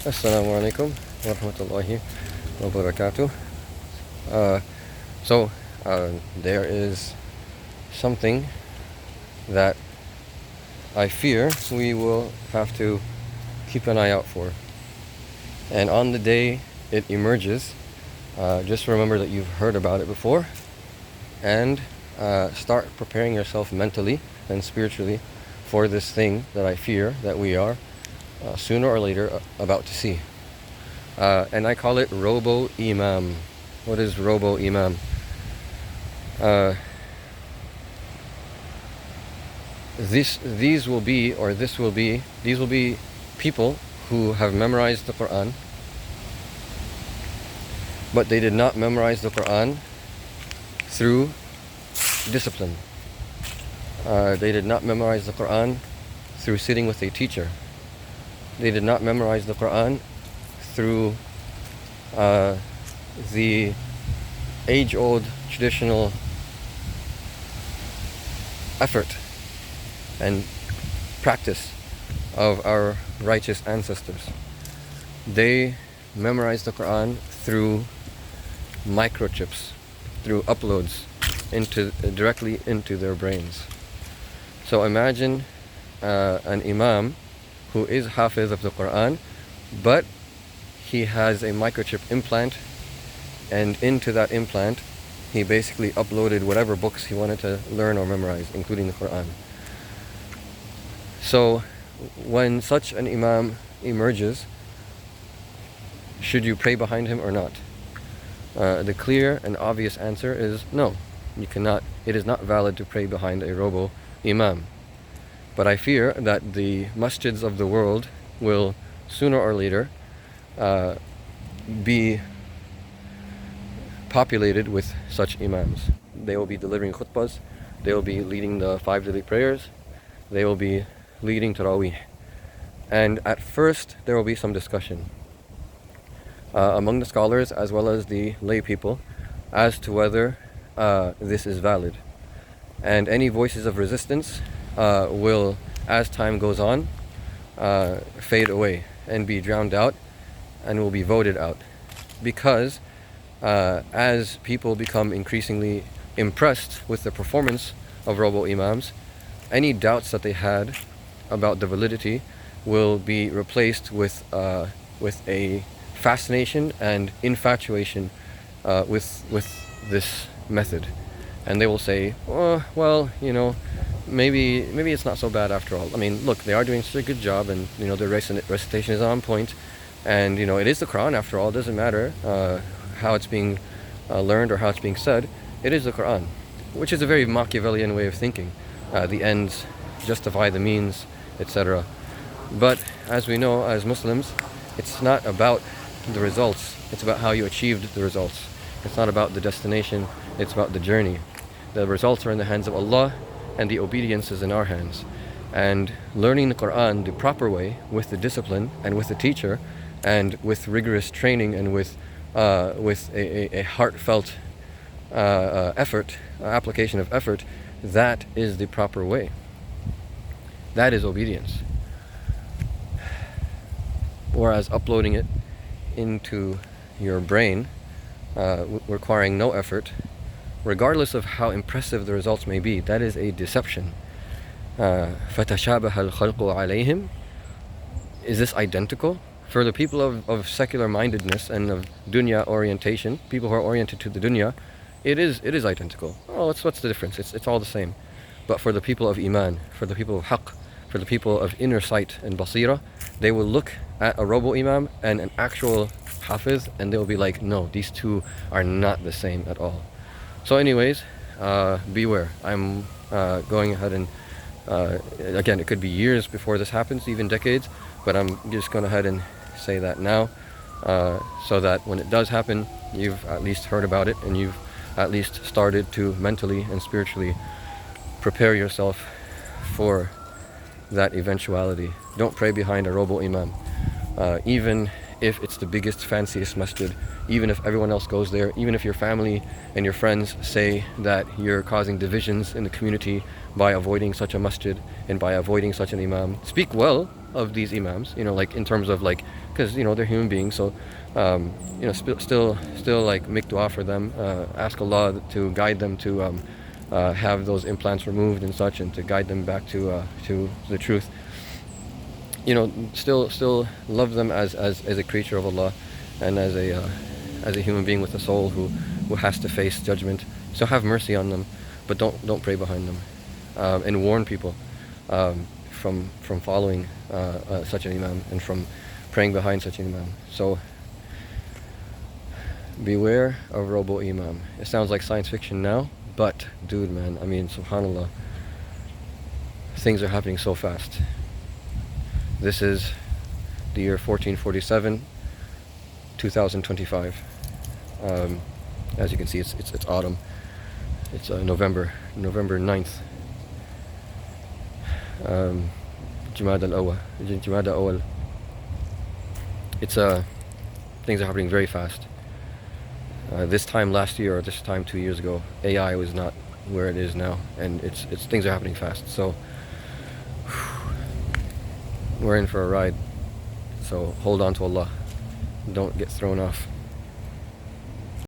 Assalamu alaikum wa rahmatullahi wa barakatuh. Uh, there is something that I fear we will have to keep an eye out for. And on the day it emerges, just remember that you've heard about it before and start preparing yourself mentally and spiritually for this thing that I fear that we are sooner or later about to see. And I call it Robo-Imam. What is Robo-Imam? These will be people who have memorized the Quran, but they did not memorize the Quran through discipline. They did not memorize the Quran through sitting with a teacher. They did not memorize the Quran through the age-old traditional effort and practice of our righteous ancestors. They memorized the Quran through microchips, through uploads directly into their brains. So imagine an imam who is hafiz of the Quran, but he has a microchip implant, and into that implant he basically uploaded whatever books he wanted to learn or memorize, including the Quran. So when such an imam emerges, should you pray behind him or not? The clear and obvious answer is no. You cannot. It is not valid to pray behind a robo-imam. But I fear that the masjids of the world will sooner or later be populated with such imams. They will be delivering khutbahs, they will be leading the 5 daily prayers, they will be leading tarawih. And at first there will be some discussion among the scholars as well as the lay people as to whether this is valid. And any voices of resistance will, as time goes on, fade away and be drowned out and will be voted out. Because as people become increasingly impressed with the performance of robo-imams, any doubts that they had about the validity will be replaced with a fascination and infatuation with this method. And they will say, oh, well, maybe it's not so bad after all. I mean, look, they are doing such a good job, and the recitation is on point, and it is the Quran after all. It doesn't matter how it's being learned or how it's being said. It is the Quran, which is a very Machiavellian way of thinking. The ends justify the means, etc. But as we know, as Muslims, it's not about the results. It's about how you achieved the results. It's not about the destination. It's about the journey. The results are in the hands of Allah, and the obedience is in our hands. And learning the Quran the proper way, with the discipline and with the teacher, and with rigorous training, and with a heartfelt effort, application of effort, that is the proper way. That is obedience. Whereas uploading it into your brain, requiring no effort, regardless of how impressive the results may be, that is a deception. فَتَشَابَهَ الْخَلْقُ عَلَيْهِمْ. Is this identical? For the people of secular mindedness and of dunya orientation, people who are oriented to the dunya, it is identical. Oh, what's the difference? It's all the same. But for the people of iman, for the people of haqq, for the people of inner sight and basira, they will look at a robo-imam and an actual hafiz, and they'll be like, no, these two are not the same at all. So anyways, beware. I'm going ahead and again, it could be years before this happens, even decades, but I'm just going ahead and say that now, so that when it does happen, you've at least heard about it, and you've at least started to mentally and spiritually prepare yourself for that eventuality. Don't pray behind a robo-imam. Even if it's the biggest, fanciest masjid, even if everyone else goes there, even if your family and your friends say that you're causing divisions in the community by avoiding such a masjid and by avoiding such an imam, speak well, of these imams, like in terms of like, because they're human beings, so still like make dua for them, ask Allah to guide them to have those implants removed and such, and to guide them back to the truth. Still love them as a creature of Allah, and as a human being with a soul who has to face judgment. So have mercy on them, but don't pray behind them, and warn people from following such an imam, and from praying behind such an imam. So beware of Robo-Imam. It sounds like science fiction now, but dude, man, I mean, subhanallah, things are happening so fast. This is the year 1447, 2025. As you can see, it's autumn. It's November 9th. Jumada al-Awwal. It's things are happening very fast. This time last year, or this time 2 years ago, AI was not where it is now, and it's things are happening fast. So we're in for a ride. So hold on to Allah. Don't get thrown off.